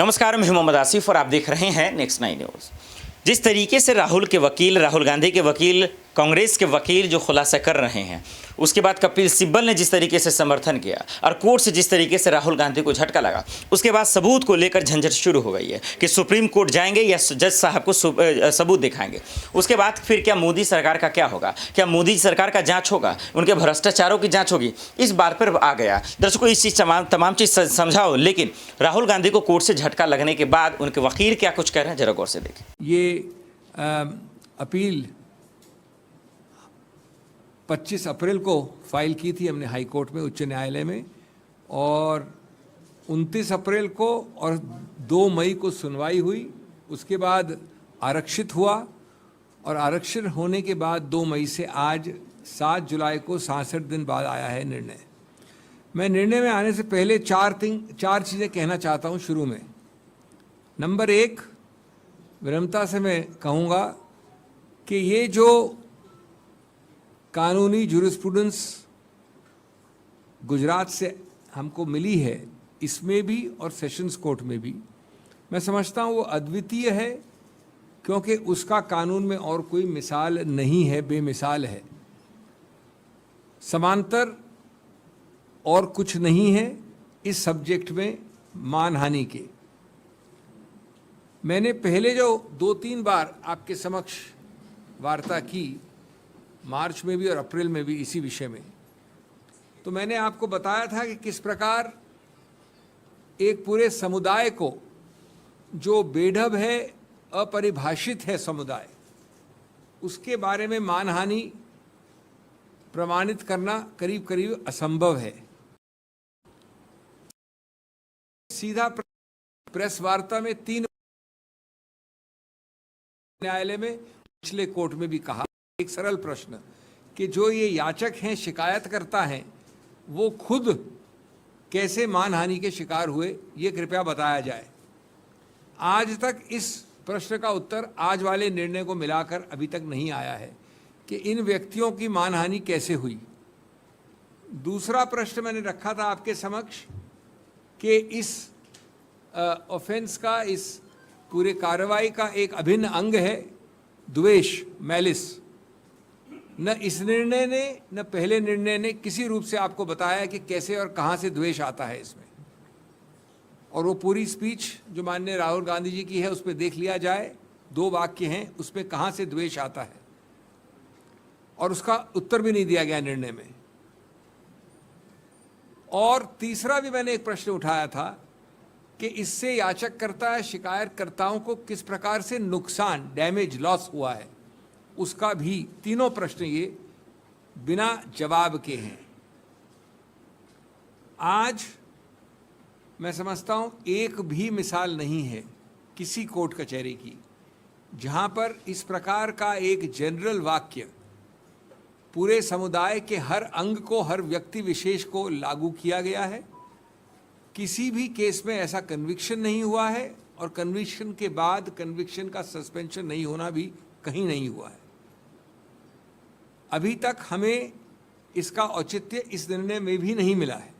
नमस्कार, मैं मोहम्मद आसिफ और आप देख रहे हैं नेक्स्ट 9 न्यूज़। जिस तरीके से राहुल गांधी के वकील कांग्रेस के वकील जो खुलासा कर रहे हैं, उसके बाद कपिल सिब्बल ने जिस तरीके से समर्थन किया और कोर्ट से जिस तरीके से राहुल गांधी को झटका लगा, उसके बाद सबूत को लेकर झंझट शुरू हो गई है कि सुप्रीम कोर्ट जाएंगे या जज साहब को सबूत दिखाएंगे। उसके बाद फिर क्या मोदी सरकार का क्या होगा? क्या मोदी सरकार का जांच होगा? उनके भ्रष्टाचारों की जांच होगी? इस बात पर आ गया। दर्शकों, इस चीज़ तमाम चीज़ समझाओ, लेकिन राहुल गांधी को कोर्ट से झटका लगने के बाद उनके वकील क्या कुछ कह रहे हैं, जरा गौर से देखें। ये अपील 25 अप्रैल को फाइल की थी हमने हाई कोर्ट में, उच्च न्यायालय में, और 29 अप्रैल को और 2 मई को सुनवाई हुई। उसके बाद आरक्षित हुआ और आरक्षित होने के बाद 2 मई से आज 7 जुलाई को 66 दिन बाद आया है निर्णय। मैं निर्णय में आने से पहले चार चीज़ें कहना चाहता हूँ शुरू में। नंबर 1, विनम्रता से मैं कहूँगा कि ये जो कानूनी जूरिस्प्रूडेंस गुजरात से हमको मिली है, इसमें भी और सेशंस कोर्ट में भी, मैं समझता हूँ वो अद्वितीय है, क्योंकि उसका कानून में और कोई मिसाल नहीं है, बेमिसाल है। समांतर और कुछ नहीं है इस सब्जेक्ट में मानहानि के। मैंने पहले जो 2-3 बार आपके समक्ष वार्ता की, मार्च में भी और अप्रैल में भी इसी विषय में, तो मैंने आपको बताया था कि किस प्रकार एक पूरे समुदाय को, जो बेढब है, अपरिभाषित है समुदाय, उसके बारे में मानहानि प्रमाणित करना करीब करीब असंभव है। सीधा प्रेस वार्ता में 3 न्यायालय में, पिछले कोर्ट में भी कहा, एक सरल प्रश्न कि जो ये याचक हैं, शिकायत करता हैं, वो खुद कैसे मानहानि के शिकार हुए, ये कृपया बताया जाए। आज तक इस प्रश्न का उत्तर आज वाले निर्णय को मिलाकर अभी तक नहीं आया है कि इन व्यक्तियों की मानहानि कैसे हुई। दूसरा प्रश्न मैंने रखा था आपके समक्ष कि इस ऑफेंस का, इस पूरे कार्रवाई का एक अभिन्न अंग है द्वेष, मैलिस। न इस निर्णय ने न पहले निर्णय ने किसी रूप से आपको बताया कि कैसे और कहाँ से द्वेष आता है इसमें। और वो पूरी स्पीच जो माननीय राहुल गांधी जी की है, उस पर देख लिया जाए, 2 वाक्य हैं, उसमें कहाँ से द्वेष आता है, और उसका उत्तर भी नहीं दिया गया निर्णय में। और तीसरा भी मैंने एक प्रश्न उठाया था कि इससे याचककर्ता, शिकायतकर्ताओं को किस प्रकार से नुकसान, डैमेज, लॉस हुआ है, उसका भी। तीनों प्रश्न ये बिना जवाब के हैं। आज मैं समझता हूं एक भी मिसाल नहीं है किसी कोर्ट कचहरी की जहां पर इस प्रकार का एक जनरल वाक्य पूरे समुदाय के हर अंग को, हर व्यक्ति विशेष को लागू किया गया है। किसी भी केस में ऐसा कन्विक्शन नहीं हुआ है, और कन्विक्शन के बाद कन्विक्शन का सस्पेंशन नहीं होना भी कहीं नहीं हुआ है। अभी तक हमें इसका औचित्य इस निर्णय में भी नहीं मिला है।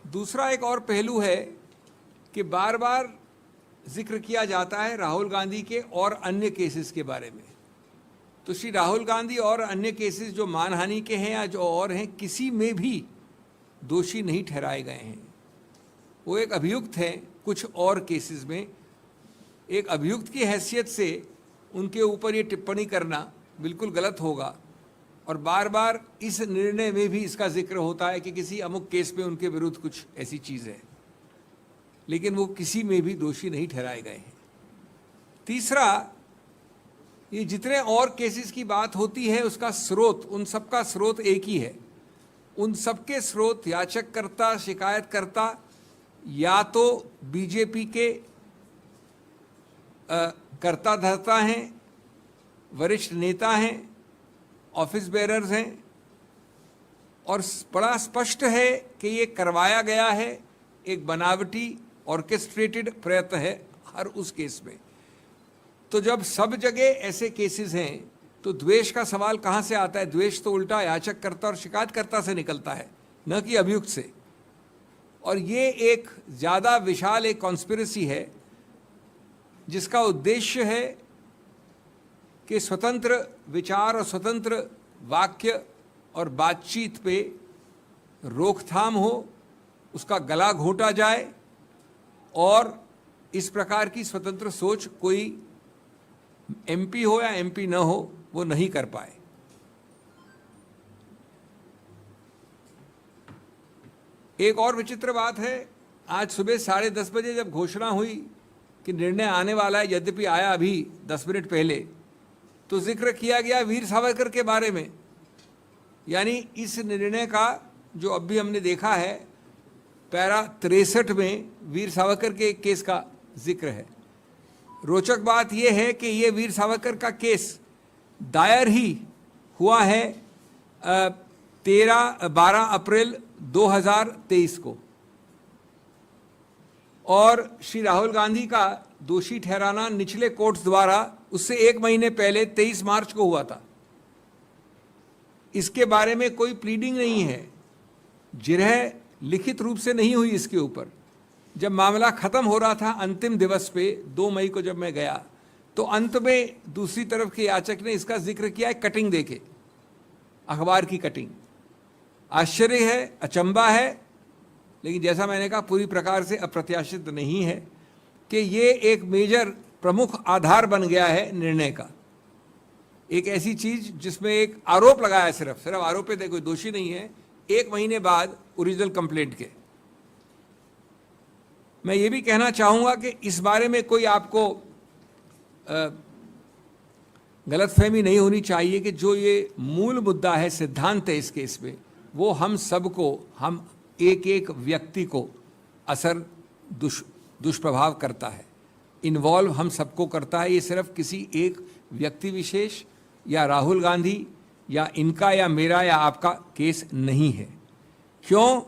दूसरा एक और पहलू है कि बार बार जिक्र किया जाता है राहुल गांधी के और अन्य केसेस के बारे में। तो श्री राहुल गांधी और अन्य केसेस जो मानहानि के हैं या जो और हैं, किसी में भी दोषी नहीं ठहराए गए हैं। वो एक अभियुक्त हैं कुछ और केसेस में। एक अभियुक्त की हैसियत से उनके ऊपर ये टिप्पणी करना बिल्कुल गलत होगा, और बार बार इस निर्णय में भी इसका जिक्र होता है कि किसी अमुक केस में उनके विरुद्ध कुछ ऐसी चीज़ है, लेकिन वो किसी में भी दोषी नहीं ठहराए गए हैं। तीसरा, ये जितने और केसेस की बात होती है, उसका स्रोत, उन सबका स्रोत एक ही है। उन सबके स्रोत याचककर्ता, शिकायतकर्ता या तो बीजेपी के कर्ता धर्ता हैं, वरिष्ठ नेता हैं, ऑफिस बेरर्स हैं, और बड़ा स्पष्ट है कि ये करवाया गया है, एक बनावटी ऑर्केस्ट्रेटेड प्रयत्न है हर उस केस में। तो जब सब जगह ऐसे केसेस हैं, तो द्वेष का सवाल कहाँ से आता है? द्वेष तो उल्टा याचककर्ता और शिकायतकर्ता से निकलता है, न कि अभियुक्त से। और ये एक ज़्यादा विशाल एक कॉन्स्पिरेसी है जिसका उद्देश्य है कि स्वतंत्र विचार और स्वतंत्र वाक्य और बातचीत पे रोकथाम हो, उसका गला घोंटा जाए और इस प्रकार की स्वतंत्र सोच कोई एमपी हो या एमपी न हो वो नहीं कर पाए। एक और विचित्र बात है, आज सुबह 10:30 बजे जब घोषणा हुई कि निर्णय आने वाला है, यद्यपि आया अभी 10 मिनट पहले, तो जिक्र किया गया वीर सावरकर के बारे में। यानी इस निर्णय का जो अभी हमने देखा है, पैरा 63 में वीर सावरकर के एक केस का जिक्र है। रोचक बात यह है कि ये वीर सावरकर का केस दायर ही हुआ है 12 अप्रैल 2023 को, और श्री राहुल गांधी का दोषी ठहराना निचले कोर्ट्स द्वारा उससे 1 महीने पहले 23 मार्च को हुआ था। इसके बारे में कोई प्लीडिंग नहीं है, जिरह लिखित रूप से नहीं हुई इसके ऊपर। जब मामला खत्म हो रहा था अंतिम दिवस पे 2 मई को जब मैं गया, तो अंत में दूसरी तरफ के याचक ने इसका जिक्र किया है कटिंग देके, अखबार की कटिंग। आश्चर्य है, अचंबा है, लेकिन जैसा मैंने कहा पूरी प्रकार से अप्रत्याशित नहीं है कि ये एक मेजर प्रमुख आधार बन गया है निर्णय का। एक ऐसी चीज जिसमें एक आरोप लगाया है, सिर्फ आरोप है, कोई दोषी नहीं है, 1 महीने बाद ओरिजिनल कंप्लेंट के। मैं ये भी कहना चाहूँगा कि इस बारे में कोई आपको गलतफहमी नहीं होनी चाहिए कि जो ये मूल मुद्दा है, सिद्धांत है इस केस में, वो हम सबको, हम एक एक व्यक्ति को असर दुष्प्रभाव करता है, इन्वॉल्व हम सबको करता है। ये सिर्फ किसी एक व्यक्ति विशेष या राहुल गांधी या इनका या मेरा या आपका केस नहीं है। क्यों?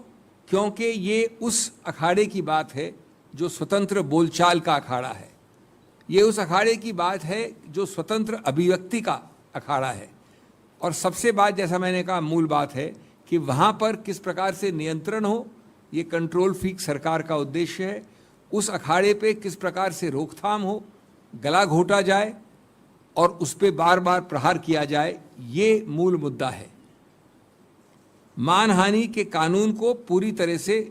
क्योंकि ये उस अखाड़े की बात है जो स्वतंत्र बोलचाल का अखाड़ा है। ये उस अखाड़े की बात है जो स्वतंत्र अभिव्यक्ति का अखाड़ा है। और सबसे बात, जैसा मैंने कहा, मूल बात है कि वहाँ पर किस प्रकार से नियंत्रण हो, ये कंट्रोल फ्रीक सरकार का उद्देश्य है। उस अखाड़े पे किस प्रकार से रोकथाम हो, गला घोंटा जाए और उस पर बार बार प्रहार किया जाए, ये मूल मुद्दा है। मानहानि के कानून को पूरी तरह से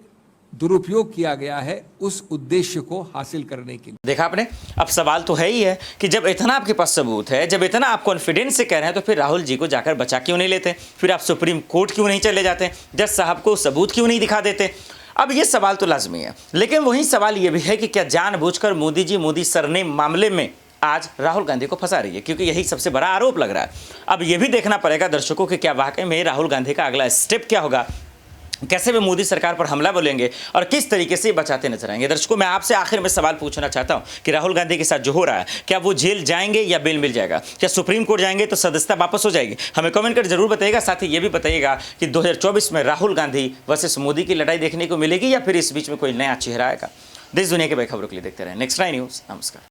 दुरुपयोग किया गया है उस उद्देश्य को हासिल करने के लिए। देखा आपने, अब सवाल तो है ही है कि जब इतना आपके पास सबूत है, जब इतना आप कॉन्फिडेंस से कह रहे हैं, तो फिर राहुल जी को जाकर बचा क्यों नहीं लेते? फिर आप सुप्रीम कोर्ट क्यों नहीं चले जाते? जज साहब को सबूत क्यों नहीं दिखा देते? अब ये सवाल तो लाजमी है, लेकिन वही सवाल ये भी है कि क्या जानबूझकर मोदी जी मोदी सरनेम मामले में आज राहुल गांधी को फंसा रही है? क्योंकि यही सबसे बड़ा आरोप लग रहा है। अब ये भी देखना पड़ेगा दर्शकों कि क्या वाकई में राहुल गांधी का अगला स्टेप क्या होगा, कैसे वे मोदी सरकार पर हमला बोलेंगे और किस तरीके से बचाते नजर आएंगे। दर्शकों, मैं आपसे आखिर में सवाल पूछना चाहता हूं कि राहुल गांधी के साथ जो हो रहा है, क्या वो जेल जाएंगे या बेल मिल जाएगा? क्या सुप्रीम कोर्ट जाएंगे तो सदस्यता वापस हो जाएगी? हमें कमेंट कर जरूर बताइएगा। साथ ही ये भी बताइएगा कि 2024 में राहुल गांधी वर्सेस मोदी की लड़ाई देखने को मिलेगी या फिर इस बीच में कोई नया चेहरा आएगा? देश दुनिया के बड़ी खबरों के लिए देखते रहें नेक्स्ट 9 न्यूज़। नमस्कार।